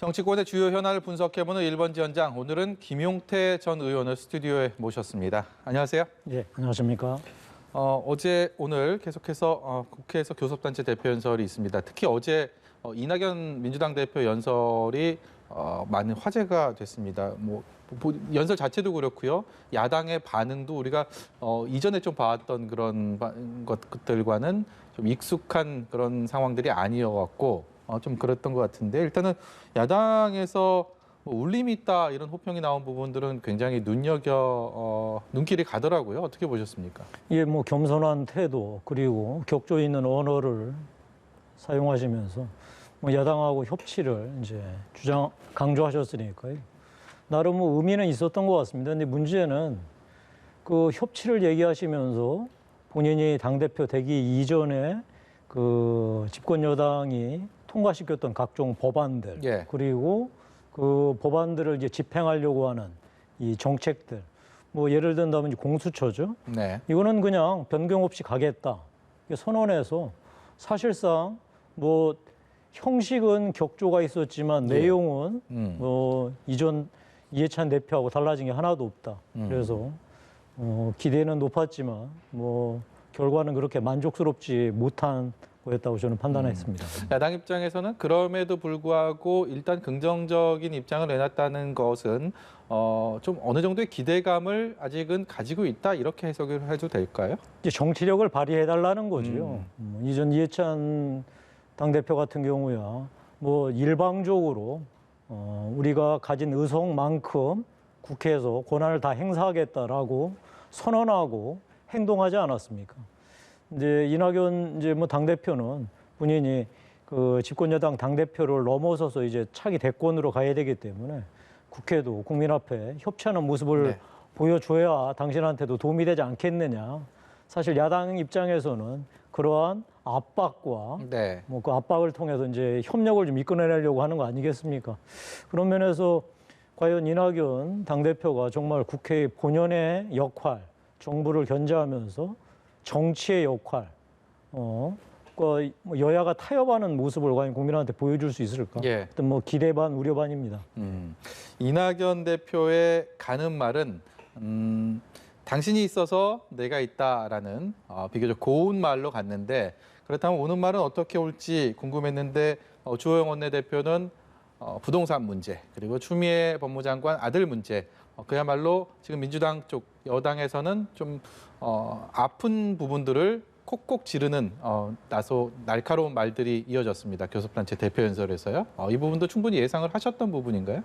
정치권의 주요 현안을 분석해보는 1번지 현장. 오늘은 김용태 전 의원을 스튜디오에 모셨습니다. 안녕하세요. 예, 안녕하십니까. 어제 오늘 계속해서 국회에서 교섭단체 대표 연설이 있습니다. 특히 어제 이낙연 민주당 대표 연설이 많은 화제가 됐습니다. 연설 자체도 그렇고요. 야당의 반응도 우리가 이전에 좀 봐왔던 그런 것들과는 좀 익숙한 그런 상황들이 아니어갖고 좀 그랬던 것 같은데, 일단은 야당에서 울림이 있다 이런 호평이 나온 부분들은 굉장히 눈길이 가더라고요. 어떻게 보셨습니까? 예, 겸손한 태도 그리고 격조 있는 언어를 사용하시면서 야당하고 협치를 이제 강조하셨으니까요. 나름 의미는 있었던 것 같습니다. 근데 문제는 그 협치를 얘기하시면서 본인이 당대표 되기 이전에 그 집권 여당이 통과시켰던 각종 법안들, 예. 그리고 그 법안들을 이제 집행하려고 하는 이 정책들, 예를 든다면 공수처죠. 네. 이거는 그냥 변경 없이 가겠다 선언해서 사실상 형식은 격조가 있었지만 예. 내용은 이전 이해찬 대표하고 달라진 게 하나도 없다. 그래서 기대는 높았지만 결과는 그렇게 만족스럽지 못한 거였다고 저는 판단했습니다. 야당 입장에서는 그럼에도 불구하고 일단 긍정적인 입장을 내놨다는 것은 좀 어느 정도의 기대감을 아직은 가지고 있다, 이렇게 해석을 해도 될까요? 이제 정치력을 발휘해달라는 거죠. 이전 이해찬 당대표 같은 경우야 일방적으로 우리가 가진 의석만큼 국회에서 권한을 다 행사하겠다라고 선언하고 행동하지 않았습니까? 이제 이낙연 당대표는 본인이 그 집권 여당 당대표를 넘어서서 이제 차기 대권으로 가야 되기 때문에 국회도 국민 앞에 협치하는 모습을 보여줘야 당신한테도 도움이 되지 않겠느냐. 사실 야당 입장에서는 그러한 압박과 그 압박을 통해서 이제 협력을 좀 이끌어내려고 하는 거 아니겠습니까? 그런 면에서 과연 이낙연 당대표가 정말 국회의 본연의 역할, 정부를 견제하면서 정치의 역할, 여야가 타협하는 모습을 과연 국민한테 보여줄 수 있을까? 예. 어떤 기대 반, 우려 반입니다. 이낙연 대표의 가는 말은 당신이 있어서 내가 있다라는 비교적 고운 말로 갔는데, 그렇다면 오는 말은 어떻게 올지 궁금했는데 주호영 원내대표는 부동산 문제, 그리고 추미애 법무장관 아들 문제, 그야말로 지금 민주당 쪽 여당에서는 좀 아픈 부분들을 콕콕 지르는 다소 날카로운 말들이 이어졌습니다. 교섭단체 대표 연설에서요. 이 부분도 충분히 예상을 하셨던 부분인가요?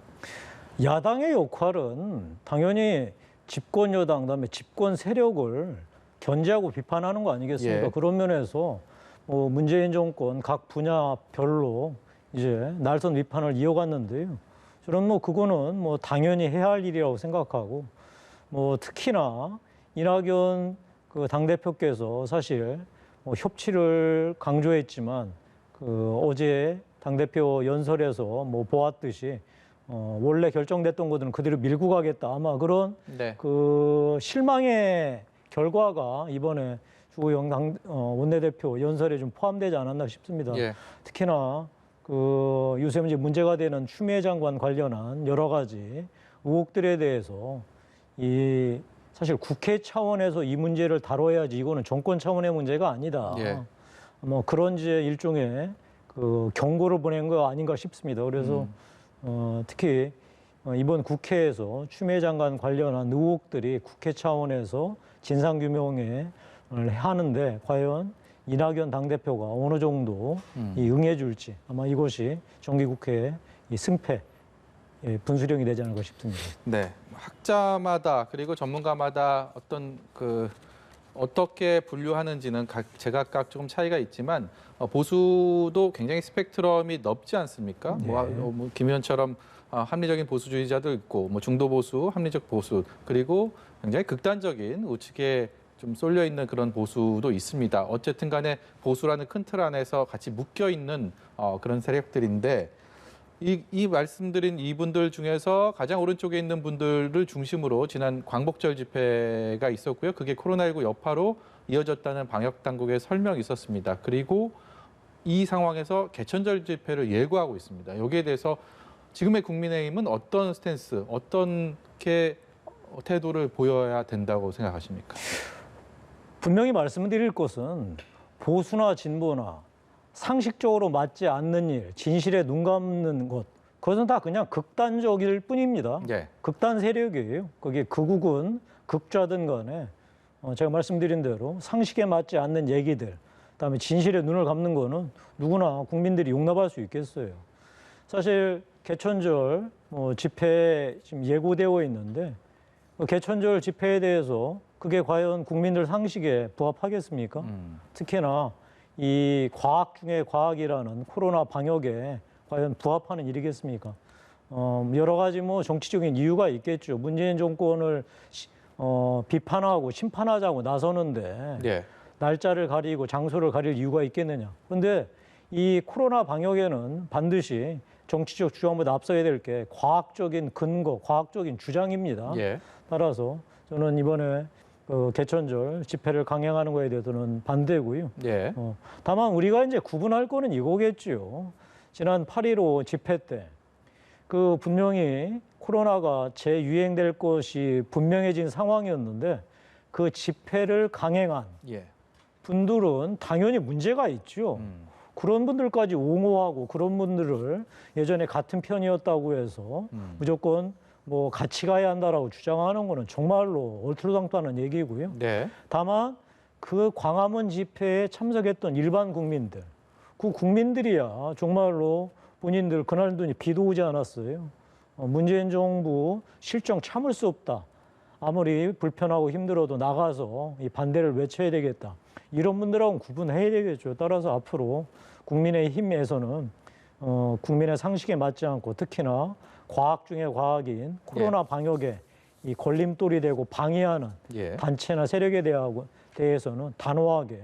야당의 역할은 당연히 집권 여당, 그다음에 집권 세력을 견제하고 비판하는 거 아니겠습니까? 예. 그런 면에서 문재인 정권 각 분야별로 이제 날선 비판을 이어갔는데요. 저는 그거는 당연히 해야 할 일이라고 생각하고, 특히나 이낙연 그 당대표께서 사실 협치를 강조했지만 어제 당대표 연설에서 보았듯이 원래 결정됐던 것들은 그대로 밀고 가겠다. 아마 그런 그 실망의 결과가 이번에 주호영 원내대표 연설에 좀 포함되지 않았나 싶습니다. 예. 특히나 요새 이제 문제가 되는 추미애 장관 관련한 여러 가지 의혹들에 대해서 사실 국회 차원에서 이 문제를 다뤄야지, 이거는 정권 차원의 문제가 아니다. 예. 그런 이제 일종의 그 경고를 보낸 거 아닌가 싶습니다. 그래서 특히 이번 국회에서 추미애 장관 관련한 의혹들이 국회 차원에서 진상규명을 하는데 과연 이낙연 당대표가 어느 정도 응해줄지, 아마 이것이 정기국회의 승패, 분수령이 되지 않을까 싶습니다. 네, 학자마다 그리고 전문가마다 어떻게 분류하는지는 제각각 조금 차이가 있지만 보수도 굉장히 스펙트럼이 넓지 않습니까? 네. 김의원처럼 합리적인 보수주의자도 있고, 중도 보수, 합리적 보수, 그리고 굉장히 극단적인 우측에 좀 쏠려 있는 그런 보수도 있습니다. 어쨌든 간에 보수라는 큰 틀 안에서 같이 묶여 있는 그런 세력들인데, 이 말씀드린 이분들 중에서 가장 오른쪽에 있는 분들을 중심으로 지난 광복절 집회가 있었고요. 그게 코로나19 여파로 이어졌다는 방역 당국의 설명이 있었습니다. 그리고 이 상황에서 개천절 집회를 예고하고 있습니다. 여기에 대해서 지금의 국민의힘은 어떤 스탠스, 어떻게 태도를 보여야 된다고 생각하십니까? 분명히 말씀드릴 것은 보수나 진보나 상식적으로 맞지 않는 일, 진실에 눈 감는 것, 그것은 다 그냥 극단적일 뿐입니다. 예. 극단 세력이에요. 그게 극우군, 극좌든 간에 제가 말씀드린 대로 상식에 맞지 않는 얘기들, 그다음에 진실에 눈을 감는 거는 누구나 국민들이 용납할 수 있겠어요. 사실 개천절 집회 지금 예고되어 있는데 개천절 집회에 대해서 그게 과연 국민들 상식에 부합하겠습니까? 특히나 이 과학 중에 과학이라는 코로나 방역에 과연 부합하는 일이겠습니까? 여러 가지 정치적인 이유가 있겠죠. 문재인 정권을 비판하고 심판하자고 나서는데 예. 날짜를 가리고 장소를 가릴 이유가 있겠느냐. 그런데 이 코로나 방역에는 반드시 정치적 주장보다 앞서야 될 게 과학적인 근거, 과학적인 주장입니다. 예. 따라서 저는 이번에 개천절 집회를 강행하는 거에 대해서는 반대고요. 예. 다만 우리가 이제 구분할 거는 이거겠죠. 지난 8.15 집회 때 분명히 코로나가 재유행될 것이 분명해진 상황이었는데 그 집회를 강행한 예. 분들은 당연히 문제가 있죠. 그런 분들까지 옹호하고 그런 분들을 예전에 같은 편이었다고 해서 무조건 같이 가야 한다라고 주장하는 거는 정말로 얼토당토하는 얘기고요. 네. 다만 그 광화문 집회에 참석했던 일반 국민들, 그 국민들이야 정말로 본인들 그날 눈이 비도 오지 않았어요. 문재인 정부 실정 참을 수 없다. 아무리 불편하고 힘들어도 나가서 이 반대를 외쳐야 되겠다. 이런 분들하고는 구분해야 되겠죠. 따라서 앞으로 국민의힘에서는 국민의 상식에 맞지 않고 특히나 과학 중에 과학인 코로나 방역에 이 걸림돌이 되고 방해하는 예. 단체나 세력에 대해서는 단호하게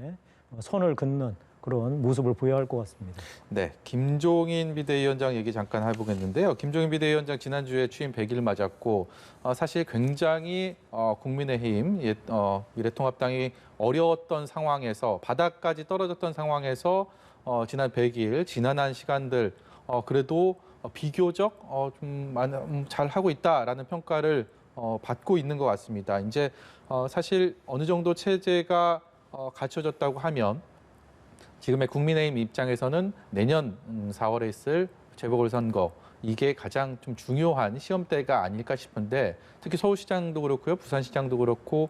선을 긋는 그런 모습을 보여야 할 것 같습니다. 네, 김종인 비대위원장 얘기 잠깐 해보겠는데요. 김종인 비대위원장 지난주에 취임 100일 맞았고 사실 굉장히 국민의힘, 미래통합당이 어려웠던 상황에서 바닥까지 떨어졌던 상황에서 지난 100일 지난한 시간들 그래도 비교적 좀 잘 하고 있다라는 평가를 받고 있는 것 같습니다. 이제 사실 어느 정도 체제가 갖춰졌다고 하면 지금의 국민의힘 입장에서는 내년 4월에 있을 재보궐선거 이게 가장 좀 중요한 시험대가 아닐까 싶은데 특히 서울시장도 그렇고요, 부산시장도 그렇고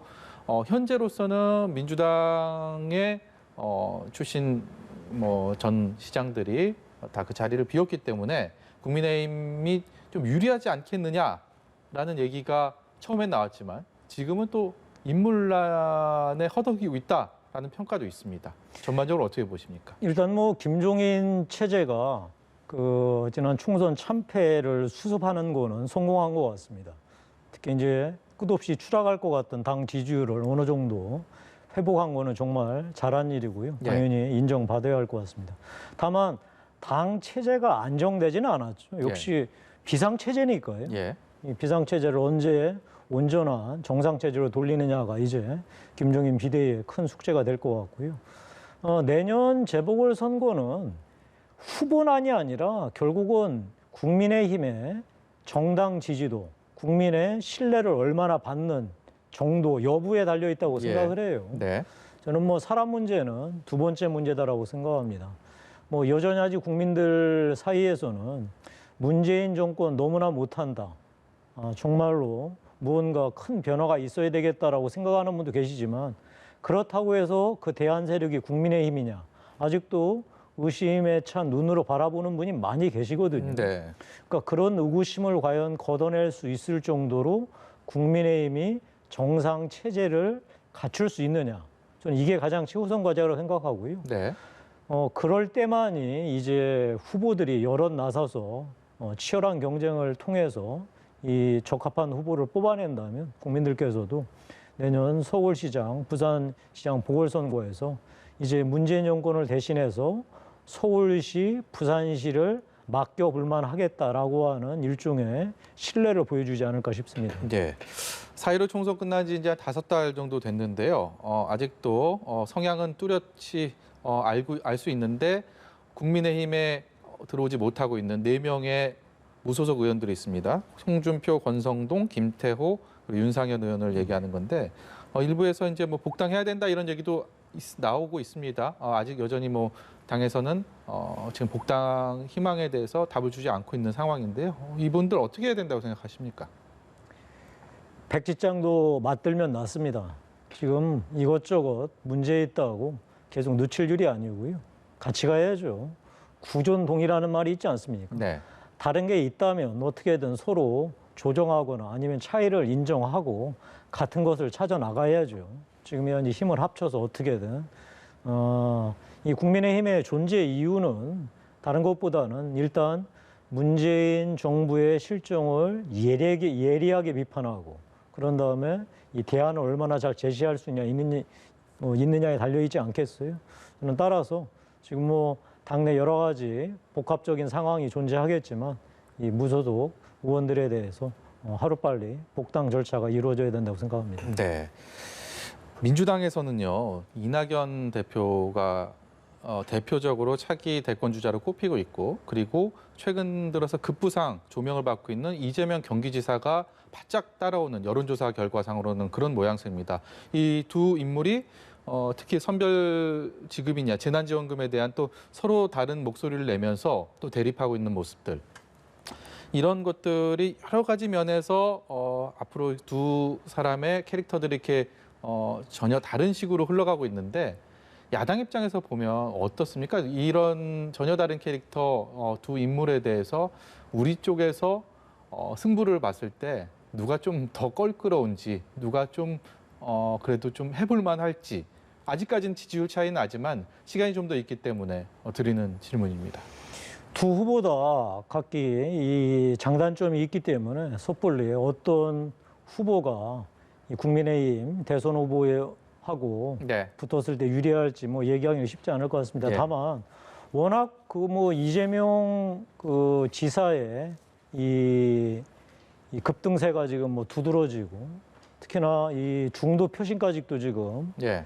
현재로서는 민주당의 출신 전 시장들이 다 그 자리를 비웠기 때문에 국민의힘이 좀 유리하지 않겠느냐라는 얘기가 처음엔 나왔지만 지금은 또 인물난에 허덕이고 있다라는 평가도 있습니다. 전반적으로 어떻게 보십니까? 일단 김종인 체제가 지난 총선 참패를 수습하는 거는 성공한 것 같습니다. 특히 이제 끝없이 추락할 것 같던 당 지지율을 어느 정도 회복한 거는 정말 잘한 일이고요. 당연히 인정받아야 할 것 같습니다. 다만 당 체제가 안정되지는 않았죠. 역시 비상 체제니까요. 이 비상 체제를 언제 온전한 정상 체제로 돌리느냐가 이제 김종인 비대위의 큰 숙제가 될 것 같고요. 내년 재보궐 선거는 후보난이 아니라 결국은 국민의힘의 정당 지지도, 국민의 신뢰를 얼마나 받는 정도 여부에 달려 있다고 생각을 해요. 네. 저는 사람 문제는 두 번째 문제다라고 생각합니다. 여전히 아직 국민들 사이에서는 문재인 정권 너무나 못한다. 정말로 무언가 큰 변화가 있어야 되겠다라고 생각하는 분도 계시지만 그렇다고 해서 그 대안 세력이 국민의힘이냐. 아직도 의심에 찬 눈으로 바라보는 분이 많이 계시거든요. 네. 그러니까 그런 의구심을 과연 걷어낼 수 있을 정도로 국민의힘이 정상 체제를 갖출 수 있느냐. 저는 이게 가장 최우선 과제라고 생각하고요. 네. 그럴 때만이 이제 후보들이 여럿 나서서 치열한 경쟁을 통해서 이 적합한 후보를 뽑아낸다면 국민들께서도 내년 서울시장, 부산시장 보궐선거에서 이제 문재인 정권을 대신해서 서울시, 부산시를 맡겨볼 만하겠다라고 하는 일종의 신뢰를 보여주지 않을까 싶습니다. 네. 4.15 총선 끝난 지 이제 5달 정도 됐는데요. 아직도 성향은 뚜렷이 알 수 있는데 국민의힘에 들어오지 못하고 있는 4명의 무소속 의원들이 있습니다. 홍준표, 권성동, 김태호, 그리고 윤상현 의원을 얘기하는 건데 일부에서 이제 뭐 복당해야 된다 이런 얘기도 나오고 있습니다. 아직 여전히 뭐 당에서는 지금 복당 희망에 대해서 답을 주지 않고 있는 상황인데요. 이분들 어떻게 해야 된다고 생각하십니까? 백지장도 맞들면 낫습니다. 지금 이것저것 문제 있다고 계속 늦출 일이 아니고요. 같이 가야죠. 구존동이라는 말이 있지 않습니까? 네. 다른 게 있다면 어떻게든 서로 조정하거나 아니면 차이를 인정하고 같은 것을 찾아 나가야죠. 지금 현재 힘을 합쳐서 어떻게든 이 국민의힘의 존재 이유는 다른 것보다는 일단 문재인 정부의 실정을 예리하게 비판하고 그런 다음에 이 대안을 얼마나 잘 제시할 수 있느냐에 달려 있지 않겠어요? 저는 따라서 지금 뭐 당내 여러 가지 복합적인 상황이 존재하겠지만 이 무소속 의원들에 대해서 하루빨리 복당 절차가 이루어져야 된다고 생각합니다. 네. 민주당에서는요, 이낙연 대표가 대표적으로 차기 대권 주자로 꼽히고 있고, 그리고 최근 들어서 급부상 조명을 받고 있는 이재명 경기지사가 바짝 따라오는 여론조사 결과상으로는 그런 모양새입니다. 이 두 인물이 특히 선별 지급이냐, 재난지원금에 대한 또 서로 다른 목소리를 내면서 또 대립하고 있는 모습들. 이런 것들이 여러 가지 면에서 앞으로 두 사람의 캐릭터들이 이렇게 전혀 다른 식으로 흘러가고 있는데 야당 입장에서 보면 어떻습니까? 이런 전혀 다른 캐릭터 두 인물에 대해서 우리 쪽에서 승부를 봤을 때 누가 좀 더 껄끄러운지, 누가 좀 그래도 좀 해볼만 할지 아직까지는 지지율 차이는 나지만 시간이 좀 더 있기 때문에 드리는 질문입니다. 두 후보 다 각기 이 장단점이 있기 때문에 섣불리 어떤 후보가 이 국민의힘 대선 후보하고 네. 붙었을 때 유리할지 뭐 얘기하기는 쉽지 않을 것 같습니다. 예. 다만 워낙 그 뭐 이재명 그 지사의 이 급등세가 지금 뭐 두드러지고 특히나 이 중도 표심까지도 지금 예.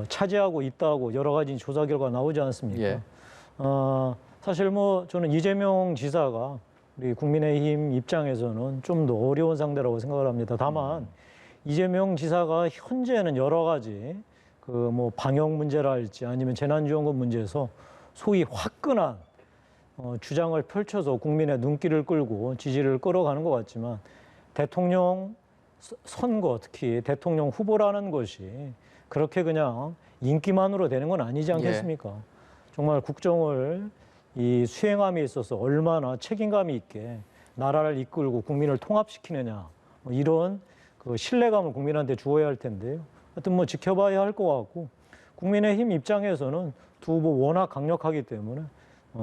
차지하고 있다고 여러 가지 조사 결과 나오지 않습니까? 예. 사실 뭐 저는 이재명 지사가 우리 국민의힘 입장에서는 좀 더 어려운 상대라고 생각을 합니다. 다만 이재명 지사가 현재는 여러 가지 그 뭐 방역 문제랄지 아니면 재난지원금 문제에서 소위 화끈한 주장을 펼쳐서 국민의 눈길을 끌고 지지를 끌어가는 것 같지만 대통령 선거, 특히 대통령 후보라는 것이 그렇게 그냥 인기만으로 되는 건 아니지 않겠습니까? 정말 국정을 이 수행함에 있어서 얼마나 책임감이 있게 나라를 이끌고 국민을 통합시키느냐 뭐 이런 그 신뢰감을 국민한테 주어야 할 텐데요. 하여튼 뭐 지켜봐야 할 것 같고 국민의힘 입장에서는 두 후보 워낙 강력하기 때문에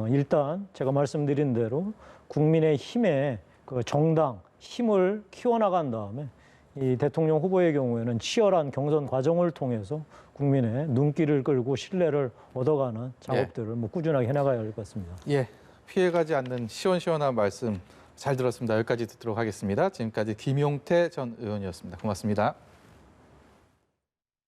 일단 제가 말씀드린 대로 국민의힘의 그 정당 힘을 키워나간 다음에 이 대통령 후보의 경우에는 치열한 경선 과정을 통해서 국민의 눈길을 끌고 신뢰를 얻어가는 작업들을 뭐 꾸준하게 해나가야 할 것 같습니다. 예, 피해가지 않는 시원시원한 말씀 잘 들었습니다. 여기까지 듣도록 하겠습니다. 지금까지 김용태 전 의원이었습니다. 고맙습니다.